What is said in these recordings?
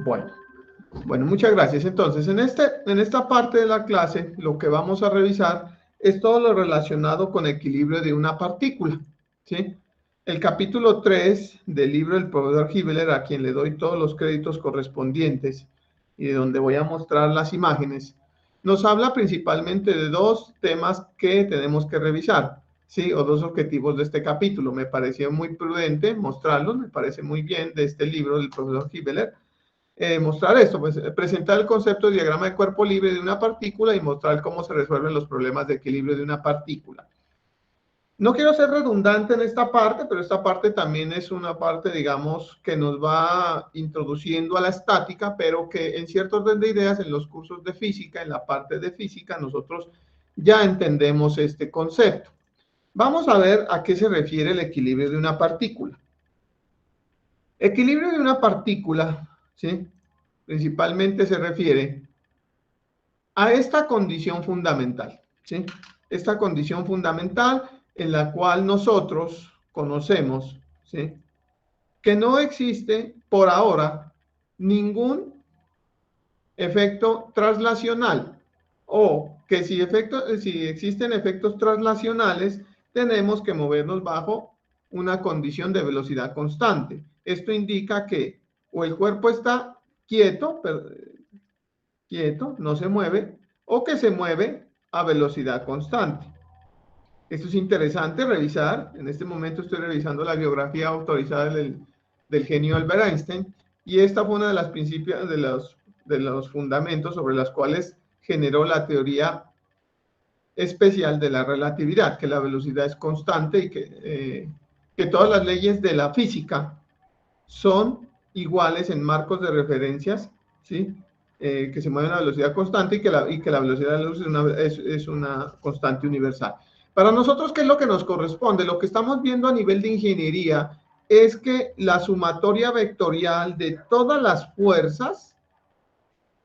Bueno, muchas gracias. Entonces, en esta parte de la clase, lo que vamos a revisar es todo lo relacionado con equilibrio de una partícula, ¿sí? El capítulo 3 del libro del proveedor Hibbeler, a quien le doy todos los créditos correspondientes y de donde voy a mostrar las imágenes, nos habla principalmente de dos temas que tenemos que revisar, ¿sí? O dos objetivos de este capítulo. Me pareció muy prudente mostrarlos, me parece muy bien de este libro del profesor Hibbeler. Mostrar esto, pues presentar el concepto de diagrama de cuerpo libre de una partícula y mostrar cómo se resuelven los problemas de equilibrio de una partícula. No quiero ser redundante en esta parte, pero esta parte también es una parte, digamos, que nos va introduciendo a la estática, pero que en cierto orden de ideas, en los cursos de física, en la parte de física, nosotros ya entendemos este concepto. Vamos a ver a qué se refiere el equilibrio de una partícula. Equilibrio de una partícula, ¿sí? Principalmente se refiere a esta condición fundamental, ¿sí? Esta condición fundamental en la cual nosotros conocemos, ¿sí? Que no existe por ahora ningún efecto traslacional, o que si existen efectos traslacionales, tenemos que movernos bajo una condición de velocidad constante. Esto indica que o el cuerpo está quieto, no se mueve, o que se mueve a velocidad constante. Esto es interesante revisar. En este momento estoy revisando la biografía autorizada del genio Albert Einstein, y esta fue una de las principios, de los fundamentos sobre los cuales generó la teoría especial de la relatividad, que la velocidad es constante y que todas las leyes de la física son iguales en marcos de referencias, ¿sí? Que se mueven a velocidad constante y que la velocidad de la luz es una constante universal. Para nosotros, ¿qué es lo que nos corresponde? Lo que estamos viendo a nivel de ingeniería es que la sumatoria vectorial de todas las fuerzas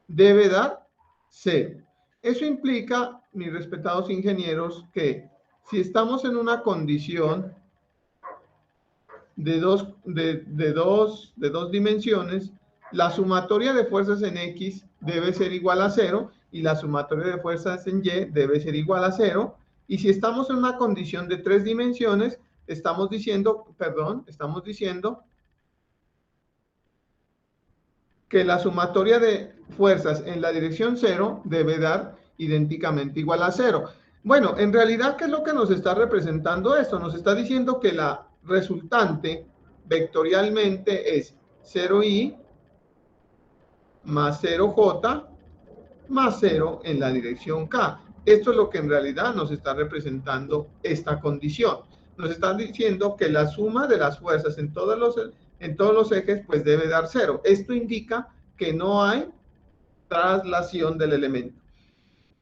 debe dar 0. Eso implica, mis respetados ingenieros, que si estamos en una condición de dos dimensiones, la sumatoria de fuerzas en X debe ser igual a 0 y la sumatoria de fuerzas en Y debe ser igual a 0. Y si estamos en una condición de 3 dimensiones, estamos diciendo que la sumatoria de fuerzas en la dirección 0 debe dar idénticamente igual a 0. Bueno, en realidad, ¿qué es lo que nos está representando esto? Nos está diciendo que la resultante vectorialmente es 0i más 0j más 0 en la dirección k. Esto es lo que en realidad nos está representando esta condición. Nos están diciendo que la suma de las fuerzas en todos los ejes pues debe dar 0. Esto indica que no hay traslación del elemento.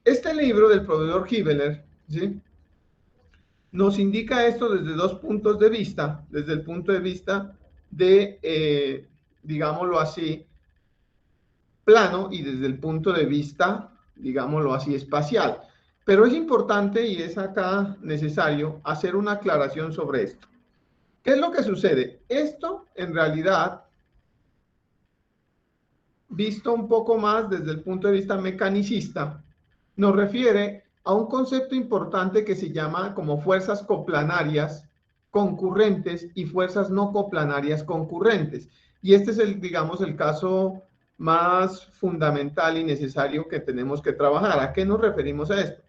Este libro del proveedor Hibbeler, ¿sí?, nos indica esto desde dos puntos de vista. Desde el punto de vista de, digámoslo así, plano, y desde el punto de vista, digámoslo así, espacial. Pero es importante y es acá necesario hacer una aclaración sobre esto. ¿Qué es lo que sucede? Esto, en realidad, visto un poco más desde el punto de vista mecanicista, nos refiere a un concepto importante que se llama como fuerzas coplanarias concurrentes y fuerzas no coplanarias concurrentes. Y este es digamos, el caso más fundamental y necesario que tenemos que trabajar. ¿A qué nos referimos a esto?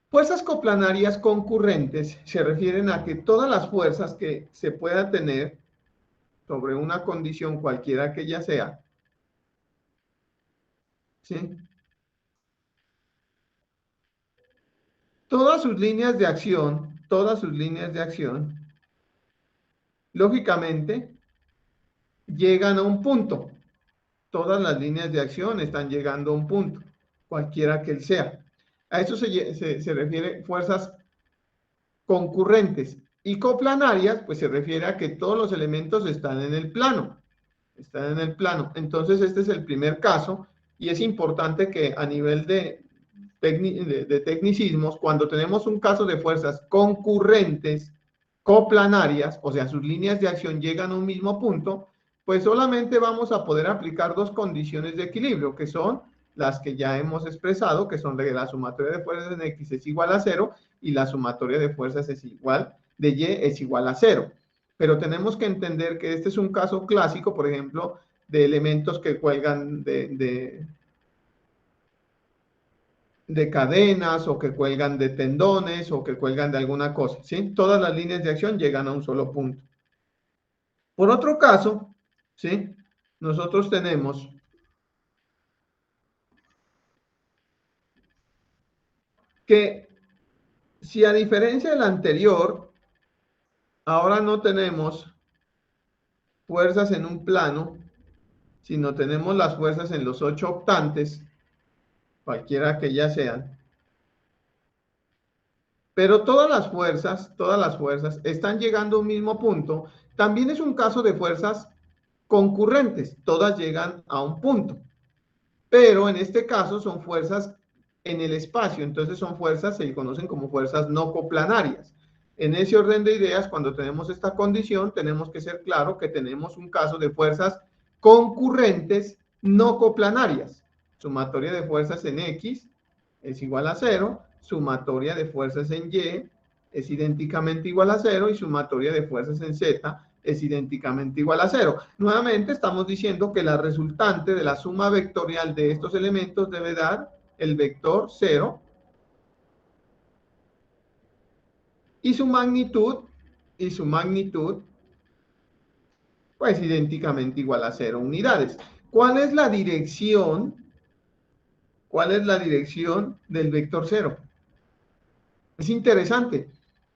Fuerzas coplanarias concurrentes se refieren a que todas las fuerzas que se pueda tener sobre una condición cualquiera que ella sea, ¿sí?, todas sus líneas de acción, lógicamente, llegan a un punto. Todas las líneas de acción están llegando a un punto, cualquiera que él sea. A eso se refiere fuerzas concurrentes. Y coplanarias, pues se refiere a que todos los elementos están en el plano. Están en el plano. Entonces, este es el primer caso, y es importante que a nivel de tecnicismos, cuando tenemos un caso de fuerzas concurrentes, coplanarias, o sea, sus líneas de acción llegan a un mismo punto, pues solamente vamos a poder aplicar dos condiciones de equilibrio, que son las que ya hemos expresado, que son de la sumatoria de fuerzas en X es igual a 0 y la sumatoria de fuerzas es igual de Y es igual a 0. Pero tenemos que entender que este es un caso clásico, por ejemplo, de elementos que cuelgan de cadenas o que cuelgan de tendones o que cuelgan de alguna cosa, ¿sí? Todas las líneas de acción llegan a un solo punto. Por otro caso, ¿sí? Nosotros tenemos que si a diferencia del anterior, ahora no tenemos fuerzas en un plano, sino tenemos las fuerzas en los 8 octantes, cualquiera que ellas sean, pero todas las fuerzas están llegando a un mismo punto. También es un caso de fuerzas concurrentes, todas llegan a un punto, pero en este caso son fuerzas en el espacio, entonces son fuerzas, se conocen como fuerzas no coplanarias. En ese orden de ideas, cuando tenemos esta condición, tenemos que ser claro que tenemos un caso de fuerzas concurrentes no coplanarias. Sumatoria de fuerzas en X es igual a 0, sumatoria de fuerzas en Y es idénticamente igual a 0 y sumatoria de fuerzas en Z es idénticamente igual a 0. Nuevamente estamos diciendo que la resultante de la suma vectorial de estos elementos debe dar el vector 0 y su magnitud, pues idénticamente igual a 0 unidades. ¿Cuál es la dirección? ¿Cuál es la dirección del vector 0? Es interesante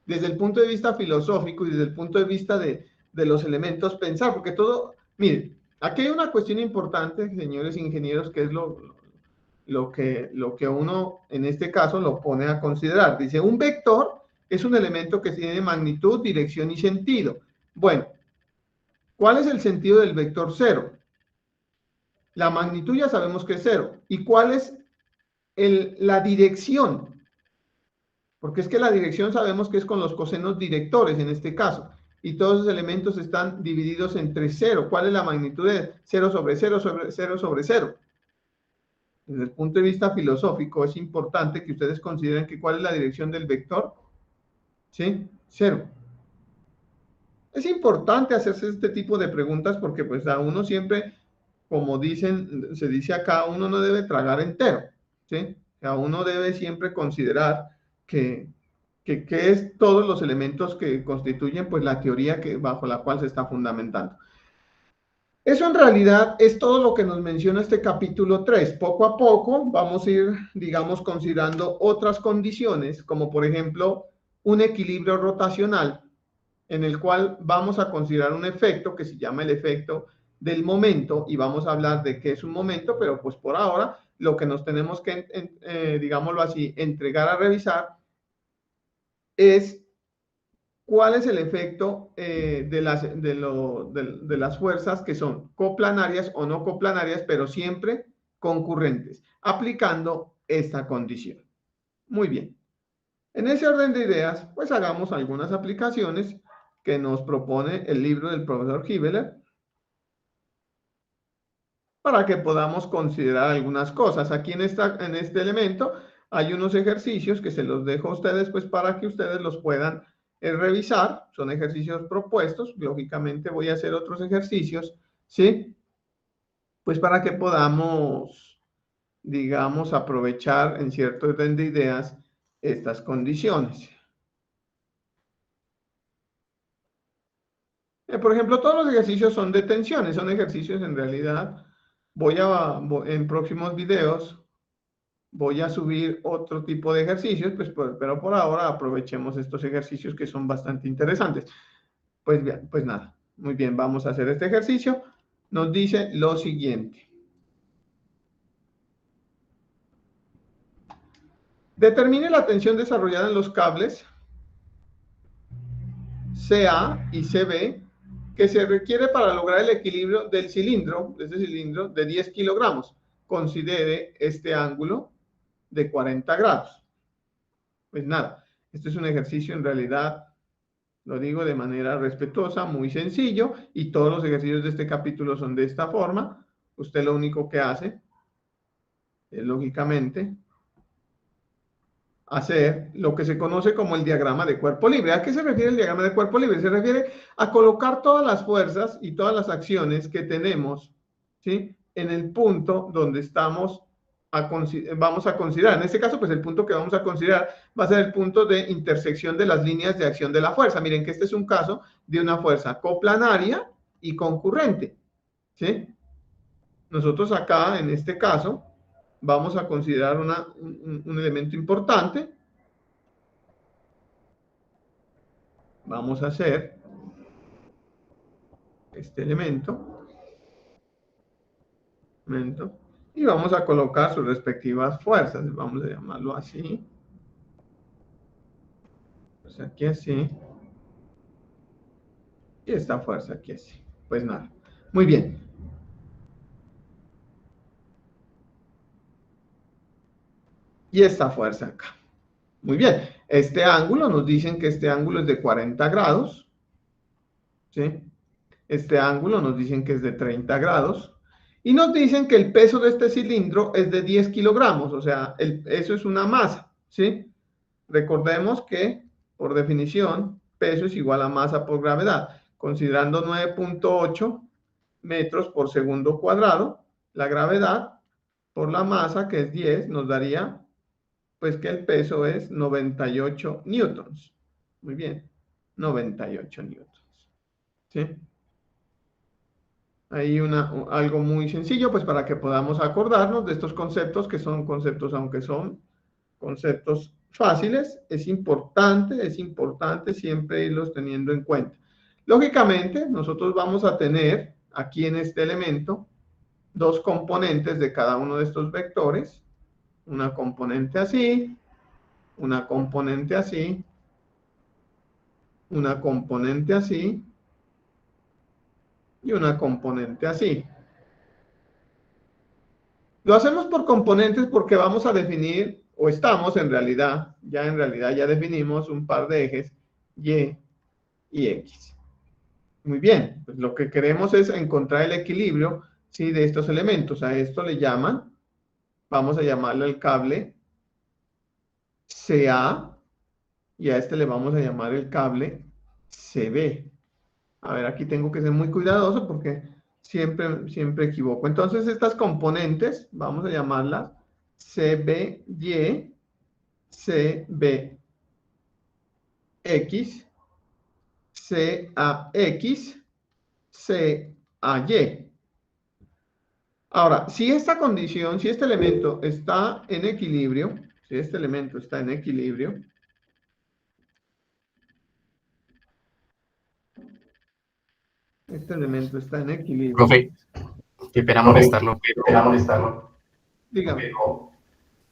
desde el punto de vista filosófico y desde el punto de vista de los elementos pensar, porque todo, miren, aquí hay una cuestión importante, señores ingenieros, que es lo que uno en este caso lo pone a considerar. Dice, un vector es un elemento que tiene magnitud, dirección y sentido. Bueno, ¿cuál es el sentido del vector 0? La magnitud ya sabemos que es 0. ¿Y cuál es la dirección? Porque es que la dirección sabemos que es con los cosenos directores en este caso. Y todos los elementos están divididos entre 0. ¿Cuál es la magnitud de 0 sobre 0 sobre 0 sobre 0? Desde el punto de vista filosófico es importante que ustedes consideren que cuál es la dirección del vector. ¿Sí? 0. Es importante hacerse este tipo de preguntas porque pues a uno siempre, como dicen, se dice acá, uno no debe tragar entero. ¿Sí? A uno debe siempre considerar que es todos los elementos que constituyen pues la teoría bajo la cual se está fundamentando. Eso en realidad es todo lo que nos menciona este capítulo 3. Poco a poco vamos a ir, digamos, considerando otras condiciones, como por ejemplo un equilibrio rotacional, en el cual vamos a considerar un efecto que se llama el efecto del momento, y vamos a hablar de qué es un momento, pero pues por ahora lo que nos tenemos que, digámoslo así, entregar a revisar es cuál es el efecto de las fuerzas que son coplanarias o no coplanarias, pero siempre concurrentes, aplicando esta condición. Muy bien. En ese orden de ideas, pues hagamos algunas aplicaciones que nos propone el libro del profesor Hibeler para que podamos considerar algunas cosas. Aquí en este elemento hay unos ejercicios que se los dejo a ustedes pues para que ustedes los puedan revisar. Son ejercicios propuestos. Lógicamente voy a hacer otros ejercicios, ¿sí? Pues para que podamos, digamos, aprovechar en cierto orden de ideas estas condiciones. Por ejemplo, todos los ejercicios son de tensiones, son ejercicios en realidad. En próximos videos voy a subir otro tipo de ejercicios, pero por ahora aprovechemos estos ejercicios que son bastante interesantes. Pues bien, pues nada, muy bien, vamos a hacer este ejercicio. Nos dice lo siguiente. Determine la tensión desarrollada en los cables CA y CB que se requiere para lograr el equilibrio del cilindro, de este cilindro, de 10 kilogramos. Considere este ángulo de 40 grados. Pues nada, este es un ejercicio en realidad Lo digo de manera respetuosa, muy sencillo, y todos los ejercicios de este capítulo son de esta forma. Usted lo único que hace es, lógicamente, hacer lo que se conoce como el diagrama de cuerpo libre. ¿A qué se refiere el diagrama de cuerpo libre? Se refiere a colocar todas las fuerzas y todas las acciones que tenemos, ¿sí?, en el punto donde vamos a considerar. En este caso, pues el punto que vamos a considerar va a ser el punto de intersección de las líneas de acción de la fuerza. Miren que este es un caso de una fuerza coplanaria y concurrente, ¿sí? Nosotros acá, en este caso, vamos a considerar un elemento importante. Vamos a hacer este elemento, y vamos a colocar sus respectivas fuerzas. Vamos a llamarlo así. Pues aquí así. Y esta fuerza aquí así. Pues nada. Muy bien. Y esta fuerza acá. Muy bien. Este ángulo, nos dicen que este ángulo es de 40 grados. ¿Sí? Este ángulo nos dicen que es de 30 grados. Y nos dicen que el peso de este cilindro es de 10 kilogramos. O sea, eso es una masa. ¿Sí? Recordemos que, por definición, peso es igual a masa por gravedad. Considerando 9.8 metros por segundo cuadrado, la gravedad por la masa, que es 10, nos daría, pues, que el peso es 98 newtons. Muy bien, 98 newtons. ¿Sí? Hay algo muy sencillo, pues, para que podamos acordarnos de estos conceptos, que son conceptos, aunque son conceptos fáciles, es importante siempre irlos teniendo en cuenta. Lógicamente, nosotros vamos a tener aquí en este elemento dos componentes de cada uno de estos vectores, una componente así, una componente así, una componente así y una componente así. Lo hacemos por componentes porque vamos a definir, o estamos en realidad ya definimos un par de ejes Y y X. Muy bien, pues lo que queremos es encontrar el equilibrio, ¿sí?, de estos elementos. A esto le llaman, vamos a llamarle el cable CA, y a este le vamos a llamar el cable CB. A ver, aquí tengo que ser muy cuidadoso porque siempre equivoco. Entonces, estas componentes, vamos a llamarlas CBY, CBX, CAX, CAY. Ahora, si esta condición, si este elemento está en equilibrio, si este elemento está en equilibrio, este elemento está en equilibrio. Profe, qué pena molestarlo, Dígame.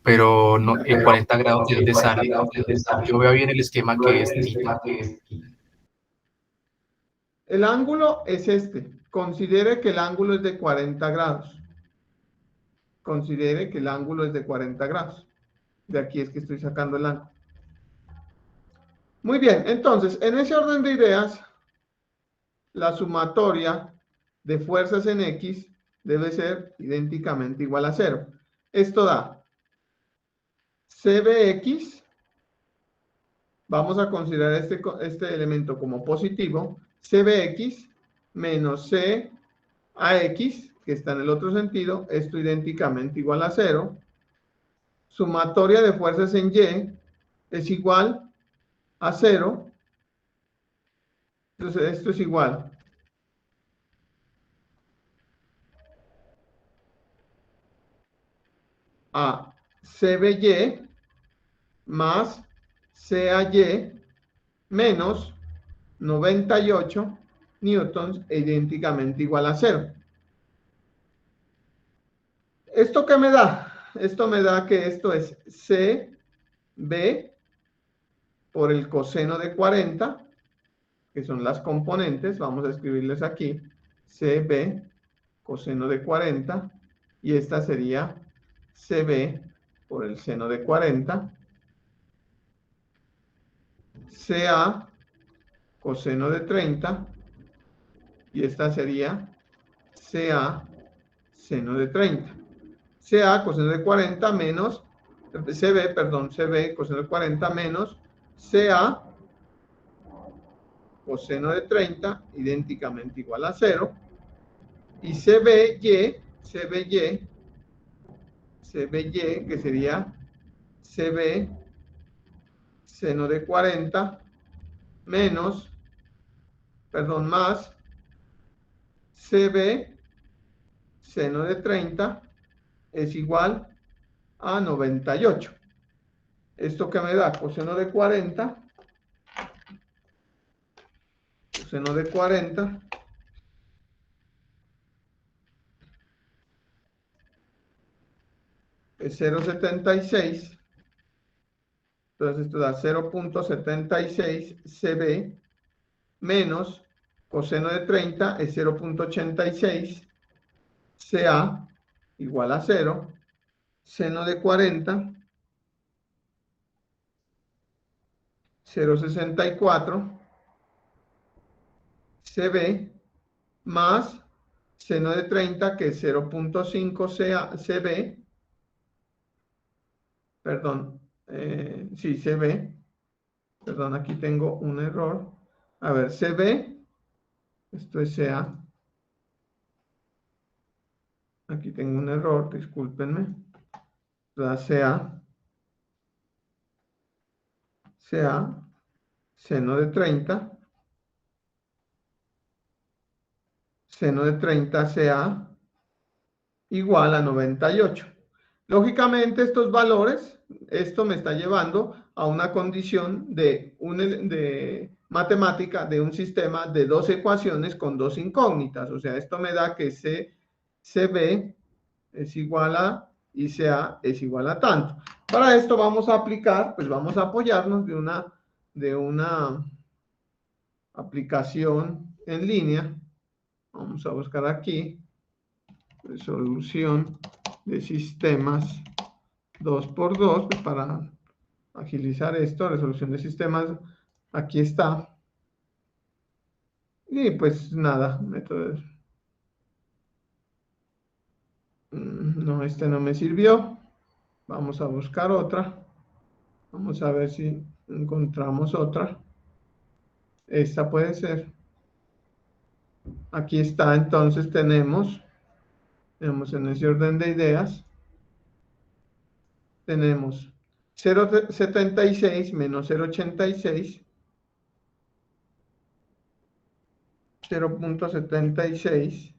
pero no, en 40 grados de dónde sale. Yo veo bien el esquema que es θ. El ángulo es este. Considere que el ángulo es de 40 grados. Considere que el ángulo es de 40 grados. De aquí es que estoy sacando el ángulo. Muy bien, entonces, en ese orden de ideas, la sumatoria de fuerzas en X debe ser idénticamente igual a 0. Esto da CBX, vamos a considerar este elemento como positivo, CBX menos CAX, que está en el otro sentido, esto idénticamente igual a 0. Sumatoria de fuerzas en Y es igual a 0. Entonces, esto es igual a CBY más CAY menos 98 newtons e idénticamente igual a 0. ¿Esto qué me da? Esto me da que esto es CB por el coseno de 40, que son las componentes, vamos a escribirles aquí, CB coseno de 40, y esta sería CB por el seno de 40, CA coseno de 30, y esta sería CA seno de 30. CA coseno de 40 menos, CB coseno de 40 menos CA coseno de 30, idénticamente igual a 0. Y CBY, que sería CB seno de 40 menos, más CB seno de 30 es igual a 98. ¿Esto qué me da? Coseno de 40. Coseno de 40 es 0,76. Entonces esto da 0,76 CB menos coseno de 30 es 0,86 CA igual a 0. Seno de 40, 0,64 CB más seno de 30, que es 0,5 CB, perdón, sí, CB, perdón, aquí tengo un error. A ver, CB, esto es CA. Aquí tengo un error, discúlpenme. CA, seno de 30, seno de 30 CA igual a 98. Lógicamente estos valores, esto me está llevando a una condición de matemática de un sistema de dos ecuaciones con dos incógnitas. O sea, esto me da que CB es igual a y CA es igual a tanto. Para esto vamos a aplicar, pues vamos a apoyarnos de una aplicación en línea. Vamos a buscar aquí resolución de sistemas 2×2, pues para agilizar esto, resolución de sistemas, aquí está. Y pues nada, métodos. No, este no me sirvió. Vamos a buscar otra. Vamos a ver si encontramos otra. Esta puede ser. Aquí está, entonces tenemos en ese orden de ideas, tenemos 0,76 menos 0,86, 0,76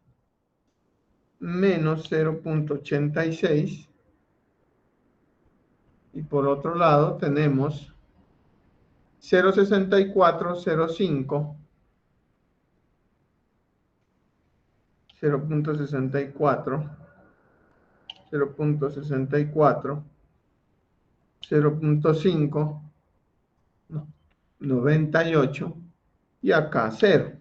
menos 0,86, y por otro lado tenemos 0,6405, 0,64, 0,64, 0,5, 98, y acá 0.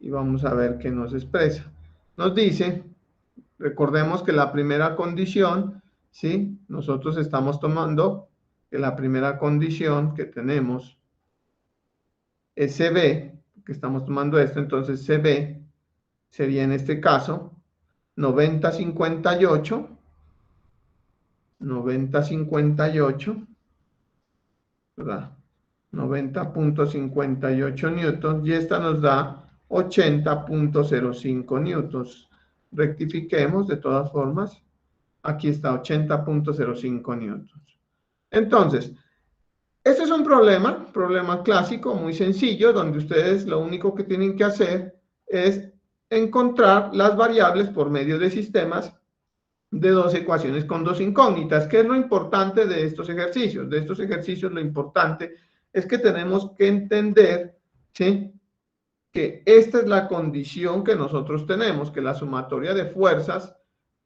Y vamos a ver qué nos expresa. Nos dice, recordemos que la primera condición, ¿sí? Nosotros estamos tomando que la primera condición que tenemos es CB, que estamos tomando esto, entonces CB sería en este caso 90,58, 90,58, ¿verdad? 90,58 newtons, y esta nos da 80,05 newtons. Rectifiquemos de todas formas. Aquí está 80,05 newtons. Entonces, este es un problema clásico, muy sencillo, donde ustedes lo único que tienen que hacer es encontrar las variables por medio de sistemas de dos ecuaciones con dos incógnitas. ¿Qué es lo importante de estos ejercicios? De estos ejercicios lo importante es que tenemos que entender, ¿sí?, que esta es la condición que nosotros tenemos, que la sumatoria de fuerzas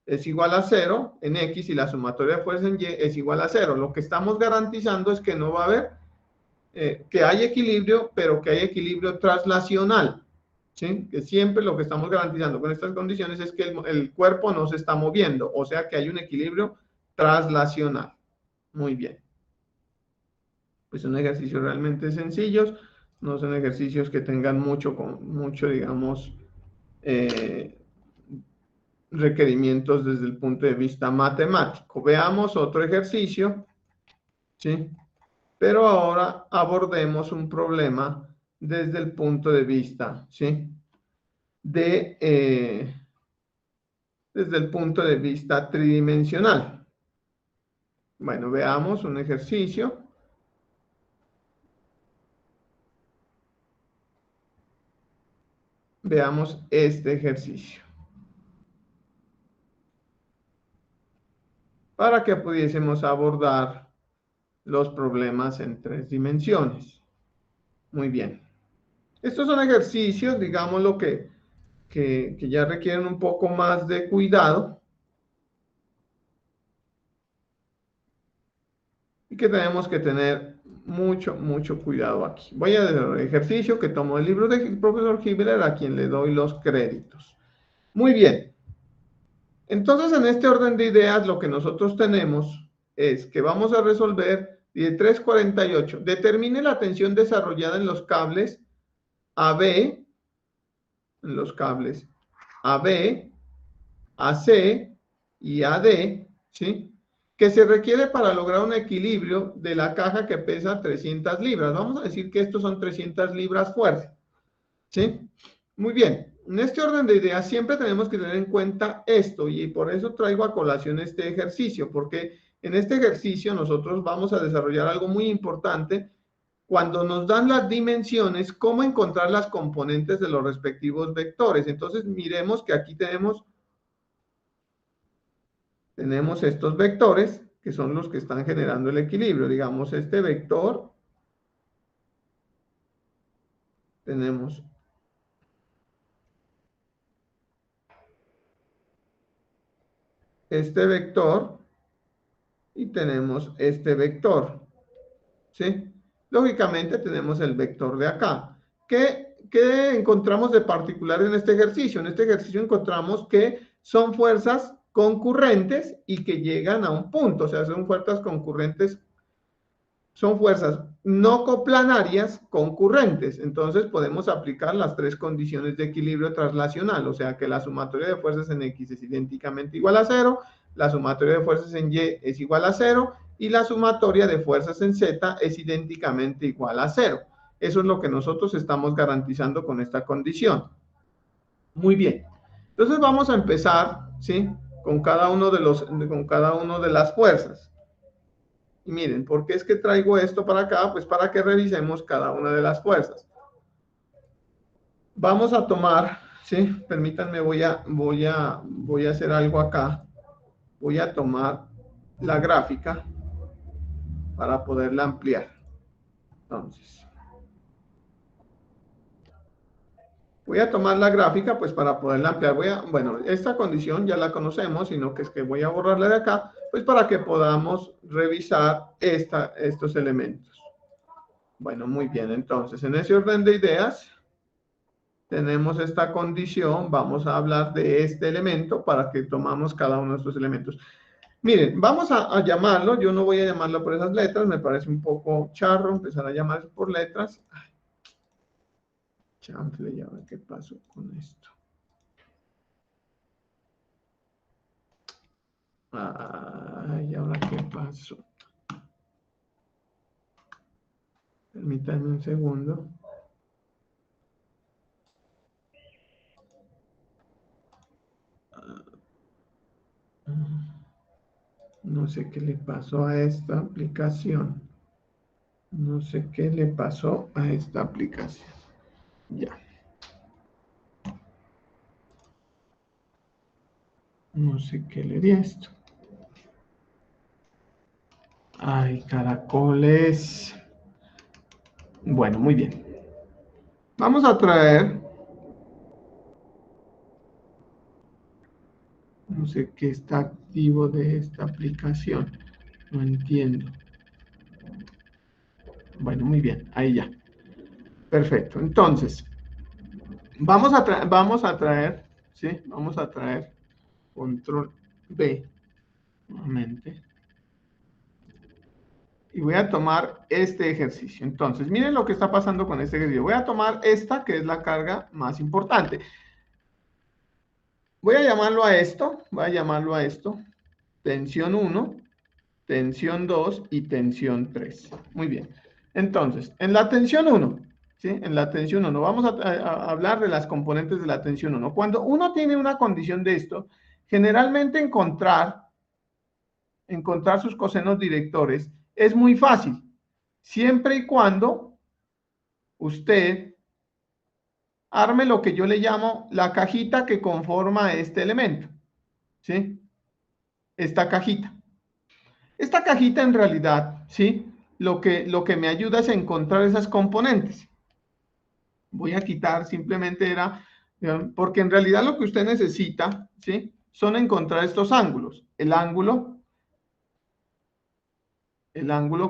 es igual a 0 en X y la sumatoria de fuerzas en Y es igual a 0. Lo que estamos garantizando es que no va a haber, que hay equilibrio, pero que hay equilibrio traslacional, ¿sí? Que siempre lo que estamos garantizando con estas condiciones es que el cuerpo no se está moviendo, o sea que hay un equilibrio traslacional. Muy bien. Pues un ejercicio realmente sencillo. no son ejercicios que tengan mucho, digamos, requerimientos desde el punto de vista matemático. Veamos otro ejercicio, ¿sí? Pero ahora abordemos un problema desde el punto de vista, ¿sí? Desde el punto de vista tridimensional. Bueno, veamos un ejercicio. Veamos este ejercicio. Para que pudiésemos abordar los problemas en 3 dimensiones. Muy bien. Estos son ejercicios, digamos, que ya requieren un poco más de cuidado y que tenemos que tener mucho cuidado aquí. Voy a hacer el ejercicio que tomo del libro del profesor Hibbeler, a quien le doy los créditos. Muy bien. Entonces, en este orden de ideas, lo que nosotros tenemos es que vamos a resolver 348. Determine la tensión desarrollada en los cables AB, en los cables AB, AC y AD, ¿sí? Que se requiere para lograr un equilibrio de la caja que pesa 300 libras. Vamos a decir que estos son 300 libras fuerza, ¿sí? Muy bien. En este orden de ideas siempre tenemos que tener en cuenta esto y por eso traigo a colación este ejercicio, porque en este ejercicio nosotros vamos a desarrollar algo muy importante. Cuando nos dan las dimensiones, cómo encontrar las componentes de los respectivos vectores. Entonces, miremos que aquí tenemos estos vectores, que son los que están generando el equilibrio. Digamos, este vector, tenemos este vector y tenemos este vector, ¿sí? Lógicamente tenemos el vector de acá. ¿Qué encontramos de particular en este ejercicio? En este ejercicio encontramos que son fuerzas concurrentes y que llegan a un punto, o sea, son fuerzas concurrentes, son fuerzas no coplanarias concurrentes. Entonces podemos aplicar las 3 condiciones de equilibrio traslacional, o sea que la sumatoria de fuerzas en X es idénticamente igual a 0, la sumatoria de fuerzas en Y es igual a 0 y la sumatoria de fuerzas en Z es idénticamente igual a 0. Eso es lo que nosotros estamos garantizando con esta condición. Muy bien. Entonces vamos a empezar, ¿sí? Con cada uno de las fuerzas. Y miren, ¿por qué es que traigo esto para acá? Pues para que revisemos cada una de las fuerzas. Vamos a tomar, ¿sí? Permítanme, voy a hacer algo acá. Voy a tomar la gráfica para poderla ampliar. Entonces, voy a tomar la gráfica pues para poderla ampliar. Bueno, esta condición ya la conocemos, sino que es que voy a borrarla de acá, pues para que podamos revisar estos elementos. Bueno, muy bien. Entonces, en ese orden de ideas, tenemos esta condición. Vamos a hablar de este elemento para que tomamos cada uno de estos elementos. Miren, vamos a llamarlo. Yo no voy a llamarlo por esas letras. Me parece un poco charro empezar a llamar por letras. Chanfle, ya ver qué pasó con esto. Ay, ¿ahora qué pasó? Permítanme un segundo. No sé qué le pasó a esta aplicación. No sé qué le pasó a esta aplicación. Ya. No sé qué le di a esto. Ay, caracoles. Bueno, muy bien. Vamos a traer. No sé qué está activo de esta aplicación. No entiendo. Bueno, muy bien. Ahí ya. Perfecto. Entonces, vamos a traer, ¿sí? Vamos a traer control B nuevamente. y voy a tomar este ejercicio. Entonces, miren lo que está pasando con este ejercicio. Voy a tomar esta, que es la carga más importante. Voy a llamarlo a esto, tensión 1, tensión 2 y tensión 3. Muy bien. Entonces, en la tensión 1, ¿sí? En la tensión 1, vamos a hablar de las componentes de la tensión 1. Cuando uno tiene una condición de esto, generalmente encontrar sus cosenos directores es muy fácil, siempre y cuando usted arme lo que yo le llamo la cajita que conforma este elemento, ¿sí? Esta cajita. Esta cajita en realidad, ¿sí? Lo que me ayuda es encontrar esas componentes. Voy a quitar, simplemente era, porque en realidad lo que usted necesita, ¿sí? Son encontrar estos ángulos. El ángulo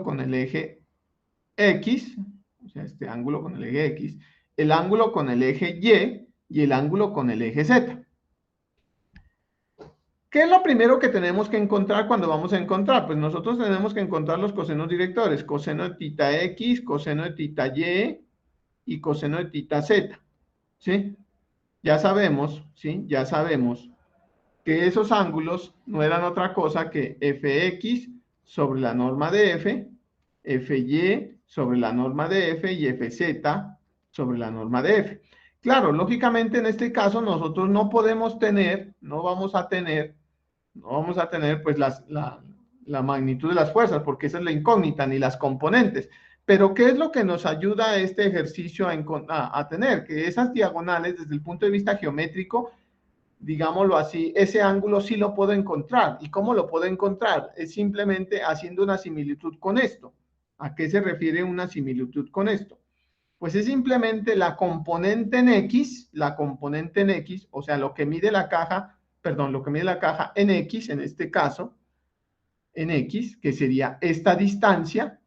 con el eje X, o sea, este ángulo con el eje X, el ángulo con el eje Y el ángulo con el eje Z. ¿Qué es lo primero que tenemos que encontrar cuando vamos a encontrar? Pues nosotros tenemos que encontrar los cosenos directores, coseno de tita X, coseno de tita y coseno de tita Z, ¿sí? Ya sabemos, ¿sí? Ya sabemos que esos ángulos no eran otra cosa que fx sobre la norma de f, fy sobre la norma de f y fz sobre la norma de f. Claro, lógicamente en este caso nosotros no podemos tener, no vamos a tener pues la magnitud de las fuerzas, porque esa es la incógnita, ni las componentes. Pero ¿qué es lo que nos ayuda a este ejercicio a tener? Que esas diagonales, desde el punto de vista geométrico, digámoslo así, ese ángulo sí lo puedo encontrar. ¿Y cómo lo puedo encontrar? Es simplemente haciendo una similitud con esto. ¿A qué se refiere una similitud con esto? Pues es simplemente la componente en X, o sea, lo que mide la caja, perdón, lo que mide la caja en X, en este caso, en X, que sería esta distancia,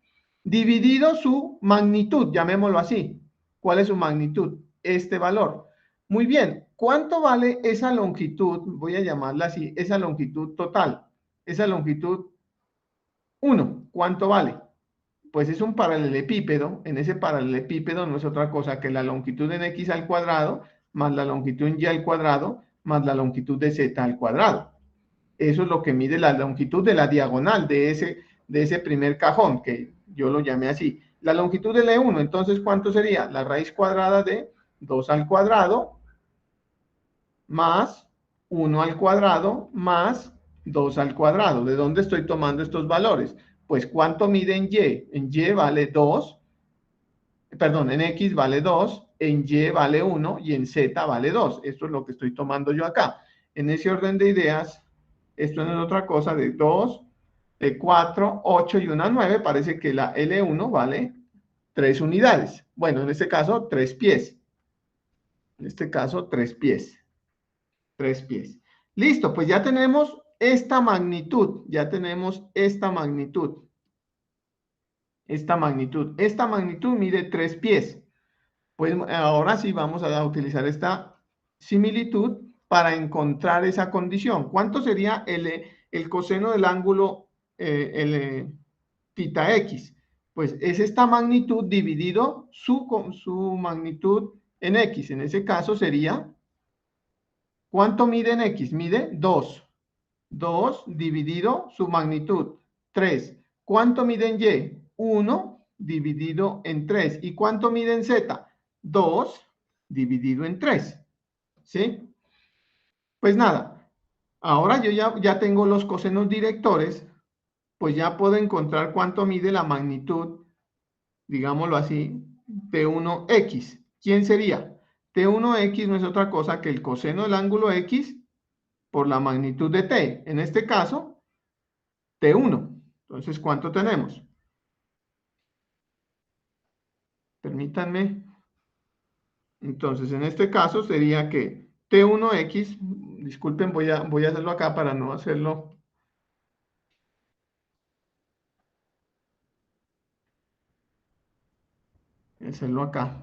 dividido su magnitud, llamémoslo así. ¿Cuál es su magnitud? Este valor. Muy bien, ¿cuánto vale esa longitud? Voy a llamarla así, esa longitud total. Esa longitud 1, ¿cuánto vale? Pues es un paralelepípedo. En ese paralelepípedo no es otra cosa que la longitud en X al cuadrado, más la longitud en Y al cuadrado, más la longitud de Z al cuadrado. Eso es lo que mide la longitud de la diagonal de ese primer cajón, que yo lo llamé así. La longitud de L1, entonces, ¿cuánto sería? La raíz cuadrada de 2 al cuadrado más 1 al cuadrado más 2 al cuadrado. ¿De dónde estoy tomando estos valores? Pues, ¿cuánto mide en Y? En Y vale 2, perdón, en X vale 2, en Y vale 1 y en Z vale 2. Esto es lo que estoy tomando yo acá. En ese orden de ideas, esto no es otra cosa de 2, de 4, 8 y una 9. Parece que la L1 vale 3 unidades. Bueno, en este caso, 3 pies. En este caso, 3 pies. 3 pies. Listo, pues ya tenemos esta magnitud. Ya tenemos esta magnitud. Esta magnitud mide 3 pies. Pues ahora sí vamos a utilizar esta similitud para encontrar esa condición. ¿Cuánto sería el coseno del ángulo tita x? Pues es esta magnitud dividido su magnitud en x. En ese caso sería, ¿cuánto mide en x? Mide 2. 2 dividido su magnitud, 3. ¿Cuánto mide en y? 1 dividido en 3. ¿Y cuánto mide en z? 2 dividido en 3. ¿Sí? Pues nada, ahora yo ya tengo los cosenos directores, pues ya puedo encontrar cuánto mide la magnitud, digámoslo así, T1x. ¿Quién sería? T1x no es otra cosa que el coseno del ángulo x por la magnitud de t. En este caso, T1. Entonces, ¿cuánto tenemos? Permítanme. Entonces, en este caso sería que T1x, disculpen, voy a hacerlo acá para no hacerlo. Hacerlo acá.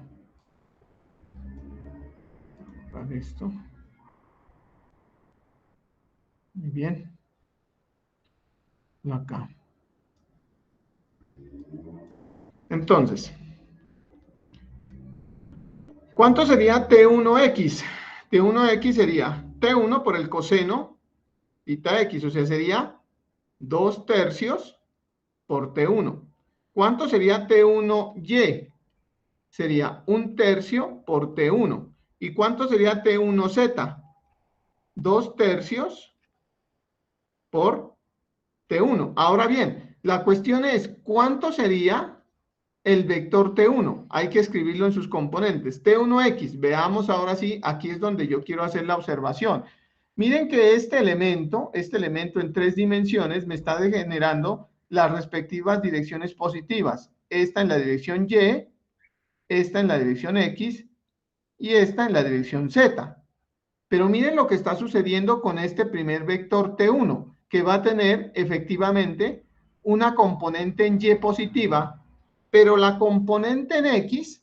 Para esto. Muy bien. Acá. Entonces, ¿cuánto sería T1x? T1x sería T1 por el coseno tita x, o sea, sería 2 tercios por T1. ¿Cuánto sería T1y? Sería 1 tercio por T1. ¿Y cuánto sería T1z? 2 tercios por T1. Ahora bien, la cuestión es, ¿cuánto sería el vector T1? Hay que escribirlo en sus componentes. T1x, veamos ahora sí, aquí es donde yo quiero hacer la observación. Miren que este elemento en 3 dimensiones me está generando las respectivas direcciones positivas. Esta en la dirección Y, esta en la dirección X y esta en la dirección Z. Pero miren lo que está sucediendo con este primer vector T1, que va a tener efectivamente una componente en Y positiva, pero la componente en X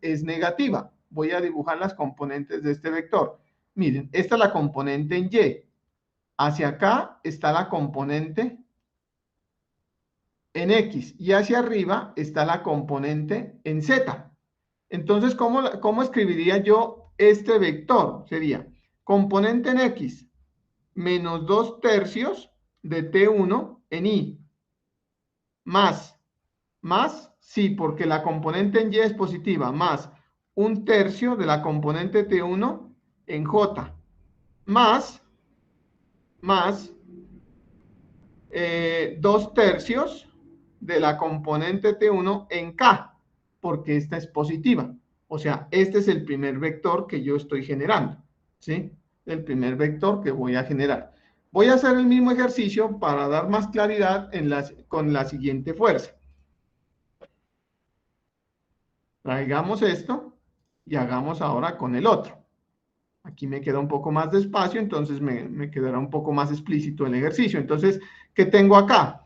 es negativa. Voy a dibujar las componentes de este vector. Miren, esta es la componente en Y. Hacia acá está la componente en X y hacia arriba está la componente en Z. Entonces, ¿cómo escribiría yo este vector? Sería componente en X menos 2 tercios de T1 en Y, más, sí, porque la componente en Y es positiva, más 1 tercio de la componente T1 en J, más 2 tercios de la componente T1 en K, porque esta es positiva. O sea, este es el primer vector que yo estoy generando, ¿sí? El primer vector que voy a generar. Voy a hacer el mismo ejercicio para dar más claridad con la siguiente fuerza. Traigamos esto y hagamos ahora con el otro. Aquí me queda un poco más de espacio, entonces me quedará un poco más explícito el ejercicio. Entonces, ¿qué tengo acá?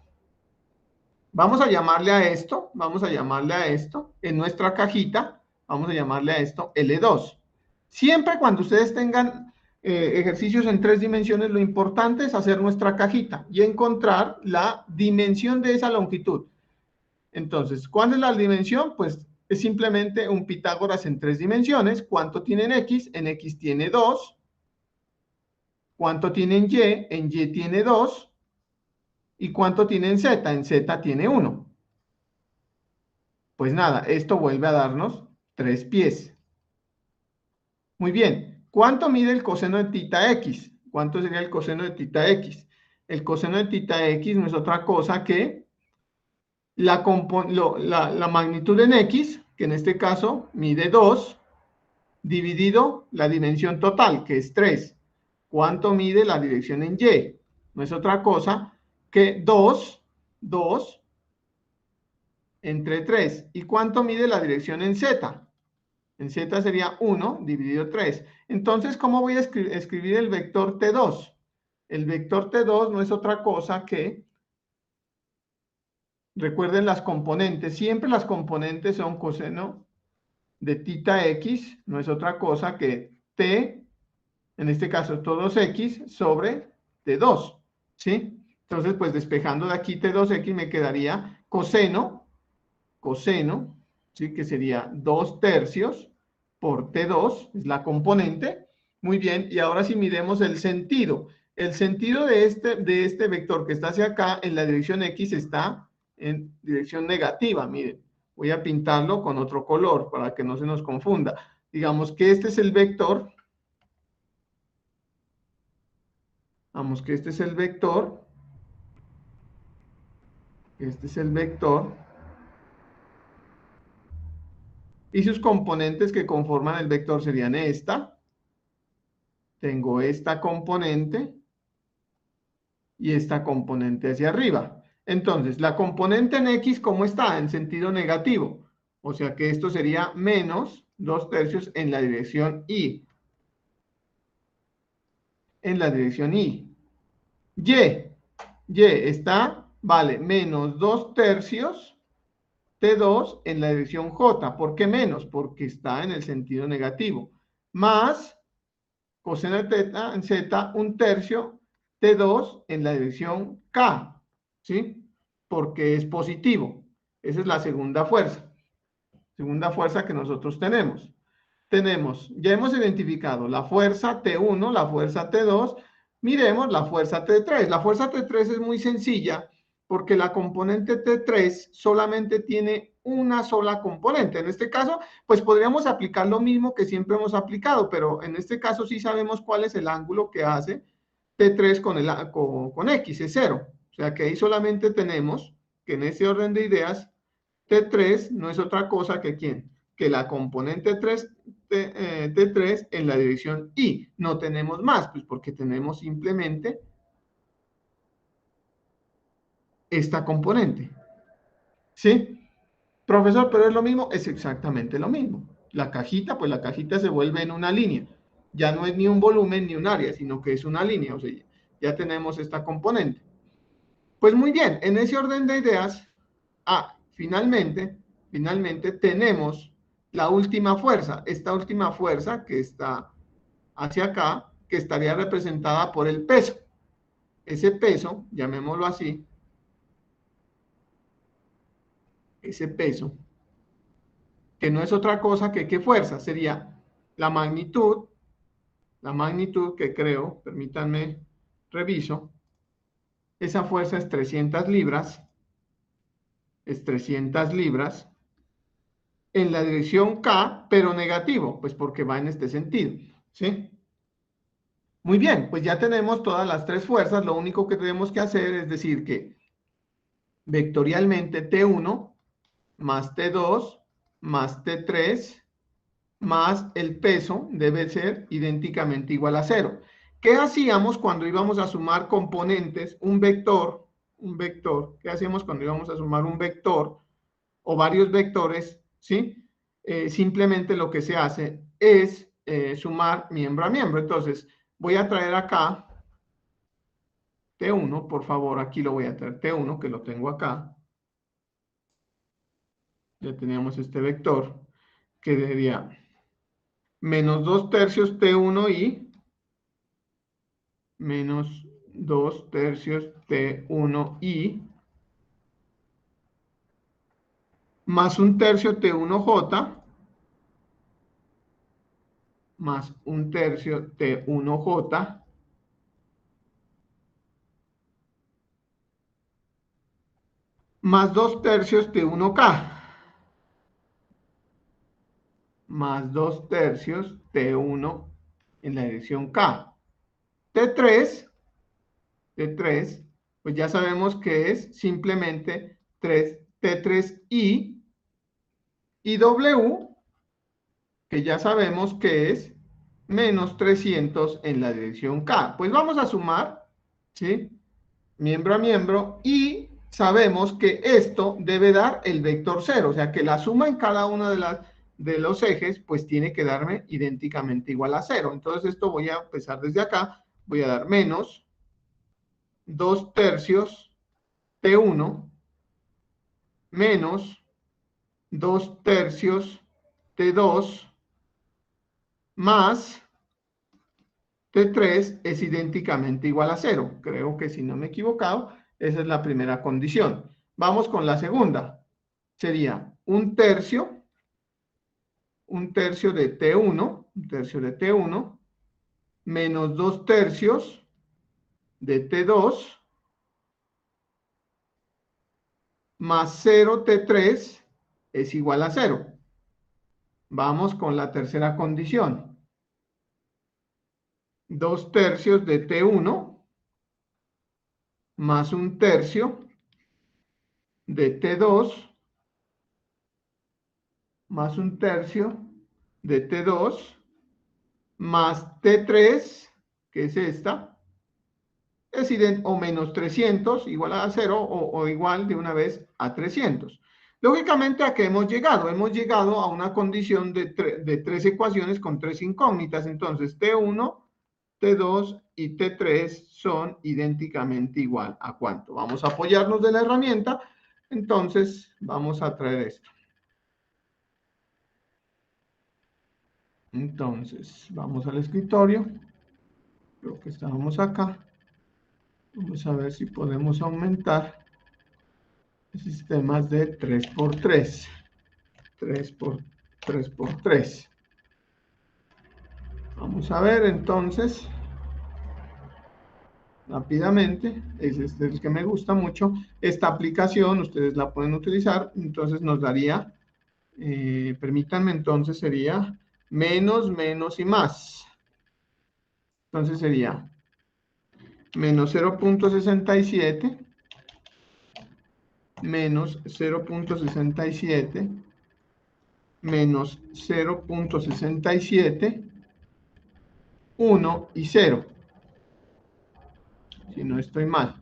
Vamos a llamarle a esto, en nuestra cajita, vamos a llamarle a esto L2. Siempre cuando ustedes tengan ejercicios en 3 dimensiones, lo importante es hacer nuestra cajita y encontrar la dimensión de esa longitud. Entonces, ¿cuál es la dimensión? Pues es simplemente un Pitágoras en 3 dimensiones. ¿Cuánto tiene en X? En X tiene 2. ¿Cuánto tiene en Y? En Y tiene 2. ¿Y cuánto tiene en Z? En Z tiene 1. Pues nada, esto vuelve a darnos 3 pies. Muy bien, ¿cuánto mide el coseno de tita x? ¿Cuánto sería el coseno de tita x? El coseno de tita x no es otra cosa que la magnitud en x, que en este caso mide 2, dividido la dimensión total, que es 3. ¿Cuánto mide la dirección en y? No es otra cosa que 2 entre 3. ¿Y cuánto mide la dirección en z? En z sería 1 dividido 3. Entonces, ¿cómo voy a escribir el vector T2? El vector T2 no es otra cosa que, recuerden las componentes, siempre las componentes son coseno de tita x, no es otra cosa que T, en este caso todos x, sobre T2, ¿sí? Entonces, pues despejando de aquí T2x me quedaría coseno, ¿sí? Que sería 2 tercios por T2, es la componente. Muy bien, y ahora sí miremos el sentido. El sentido de este vector que está hacia acá, en la dirección X, está en dirección negativa. Miren, voy a pintarlo con otro color para que no se nos confunda. Digamos que este es el vector. Vamos que este es el vector. Este es el vector. Y sus componentes que conforman el vector serían esta. Tengo esta componente y esta componente hacia arriba. Entonces, la componente en X, ¿cómo está? En sentido negativo. O sea que esto sería menos 2 tercios en la dirección Y. En la dirección Y. Y está, vale, menos 2 tercios T2 en la dirección J. ¿Por qué menos? Porque está en el sentido negativo. Más coseno de teta en Z, 1 tercio T2 en la dirección K. ¿Sí? porque es positivo. Esa es la segunda fuerza que nosotros tenemos. Ya hemos identificado la fuerza T1, la fuerza T2, miremos la fuerza T3. La fuerza T3 es muy sencilla porque la componente T3 solamente tiene una sola componente. En este caso, pues podríamos aplicar lo mismo que siempre hemos aplicado, pero en este caso sí sabemos cuál es el ángulo que hace T3 con X, es 0. O sea que ahí solamente tenemos que en ese orden de ideas, T3 no es otra cosa que ¿quién? Que la componente T3 en la dirección Y. No tenemos más, pues porque tenemos simplemente esta componente. ¿Sí? Profesor, pero es lo mismo, es exactamente lo mismo. La cajita, pues la cajita se vuelve en una línea. Ya no es ni un volumen ni un área, sino que es una línea. O sea, ya tenemos esta componente. Pues muy bien, en ese orden de ideas, finalmente tenemos la última fuerza. Esta última fuerza que está hacia acá, que estaría representada por el peso. Ese peso, llamémoslo así, ese peso, que no es otra cosa que qué fuerza, sería la magnitud que creo, permítanme, reviso, esa fuerza es 300 libras, en la dirección K, pero negativo, pues porque va en este sentido, ¿sí? Muy bien, pues ya tenemos todas las tres fuerzas, lo único que tenemos que hacer es decir que vectorialmente T1 más T2 más T3 más el peso debe ser idénticamente igual a 0. ¿Qué hacíamos cuando íbamos a sumar componentes? Un vector, ¿qué hacíamos cuando íbamos a sumar un vector o varios vectores? ¿Sí? Simplemente lo que se hace es sumar miembro a miembro. Entonces, voy a traer acá T1, por favor, aquí lo voy a traer T1, que lo tengo acá. Ya teníamos este vector, que sería menos 2 tercios T1i, menos 2 tercios T1i, más un tercio T1j, más un tercio T1j, más 2 tercios T1k, más 2 tercios T1 en la dirección K. T3, pues ya sabemos que es simplemente T3i y W, que ya sabemos que es menos 300 en la dirección K. Pues vamos a sumar, ¿sí? Miembro a miembro y sabemos que esto debe dar el vector 0, o sea que la suma en cada uno de los ejes pues tiene que darme idénticamente igual a 0. Entonces esto voy a empezar desde acá, voy a dar menos 2 tercios T1 menos 2 tercios T2 más T3 es idénticamente igual a 0. Creo que si no me he equivocado, esa es la primera condición. Vamos con la segunda. Sería un tercio de T1, menos 2 tercios de T2, más 0 T3 es igual a 0. Vamos con la tercera condición. 2 tercios de T1 más un tercio de T2 más un tercio de T2 más T3, que es esta, es idéntico, o menos 300, igual a 0, o igual de una vez a 300. Lógicamente, ¿a qué hemos llegado? Hemos llegado a una condición de 3 ecuaciones con 3 incógnitas. Entonces, T1, T2 y T3 son idénticamente igual a ¿cuánto? Vamos a apoyarnos de la herramienta. Entonces, vamos a traer esto. Entonces, vamos al escritorio. Creo que estábamos acá. Vamos a ver si podemos aumentar. sistemas de 3×3. 3×3. Vamos a ver entonces, rápidamente, ese es el que me gusta mucho. Esta aplicación ustedes la pueden utilizar, entonces nos daría, permítanme, entonces sería menos, menos y más. Entonces sería menos 0.67, menos 0.67, menos 0.67, 1 y 0. Si no estoy mal.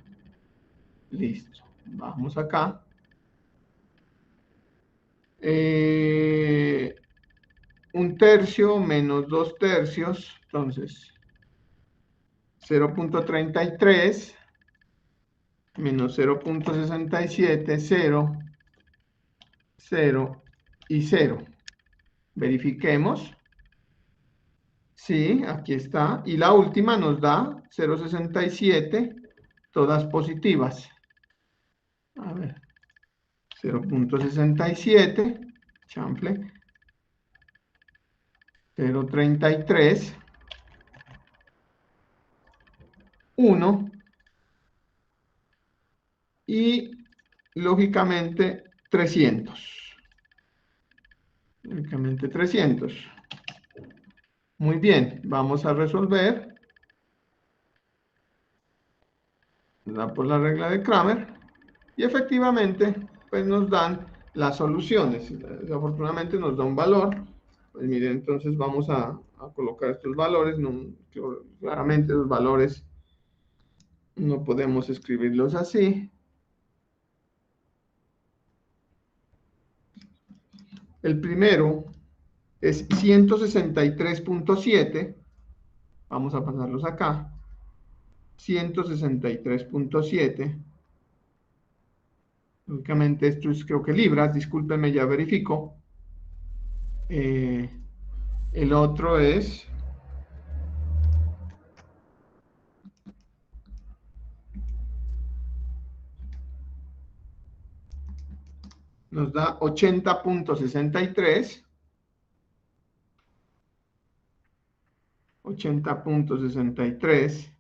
Listo. Vamos acá. Un tercio menos 2/3. Entonces, 0.33 menos 0.67, 0, 0 y 0. Verifiquemos. Sí, aquí está. Y la última nos da 0.67, todas positivas. A ver. 0.67, chanfle. 0.33. 1 y lógicamente 300. Lógicamente 300. Muy bien, vamos a resolver. Da por la regla de Kramer. Y efectivamente, pues nos dan las soluciones. Afortunadamente nos da un valor. Pues miren, entonces vamos a colocar estos valores. No, claramente los valores no podemos escribirlos así. El primero es 163.7. Vamos a pasarlos acá. 163.7. Lógicamente esto es creo que libras. Discúlpenme, ya verifico. El otro es... Nos da 80.63. 80.63.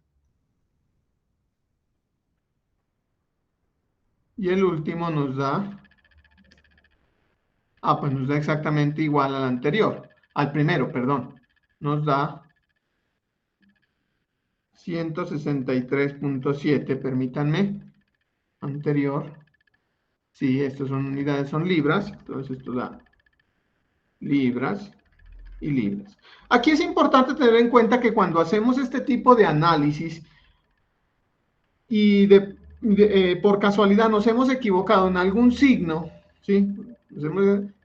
Y el último nos da... pues nos da exactamente igual al anterior. Al primero, perdón. Nos da 163.7. Permítanme. Anterior. Sí, estas son unidades, son libras. Entonces esto da libras y libras. Aquí es importante tener en cuenta que cuando hacemos este tipo de análisis y por casualidad nos hemos equivocado en algún signo, ¿sí?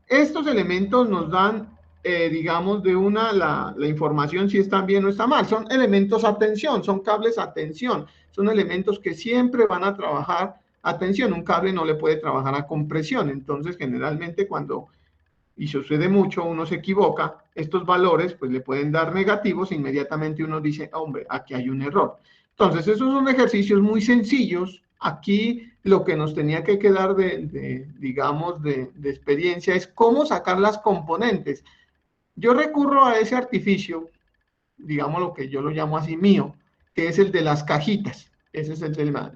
Estos elementos nos dan, digamos, la información si están bien o está mal. Son elementos a tensión, son cables a tensión. Son elementos que siempre van a trabajar a tensión. Un cable no le puede trabajar a compresión. Entonces, generalmente y sucede mucho, uno se equivoca, estos valores pues le pueden dar negativos, inmediatamente uno dice, hombre, aquí hay un error. Entonces, esos son ejercicios muy sencillos. Aquí lo que nos tenía que quedar digamos, de experiencia es cómo sacar las componentes. Yo recurro a ese artificio, digamos lo que yo lo llamo así mío, que es el de las cajitas. Ese es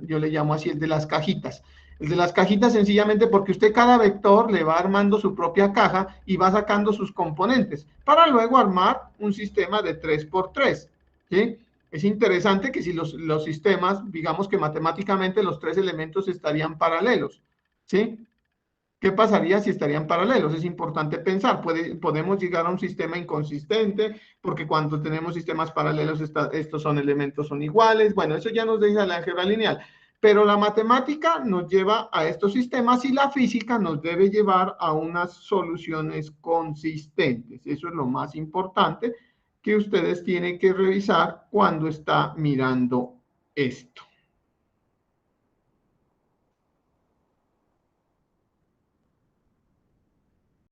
yo le llamo así el de las cajitas. El de las cajitas sencillamente porque usted cada vector le va armando su propia caja y va sacando sus componentes para luego armar un sistema de 3×3. ¿Sí? Es interesante que si los sistemas, digamos que matemáticamente los tres elementos estarían paralelos. ¿Sí? ¿Qué pasaría si estarían paralelos? Es importante pensar. Podemos llegar a un sistema inconsistente, porque cuando tenemos sistemas paralelos, estos son elementos son iguales. Bueno, eso ya nos deja la álgebra lineal. Pero la matemática nos lleva a estos sistemas y la física nos debe llevar a unas soluciones consistentes. Eso es lo más importante que ustedes tienen que revisar cuando está mirando esto.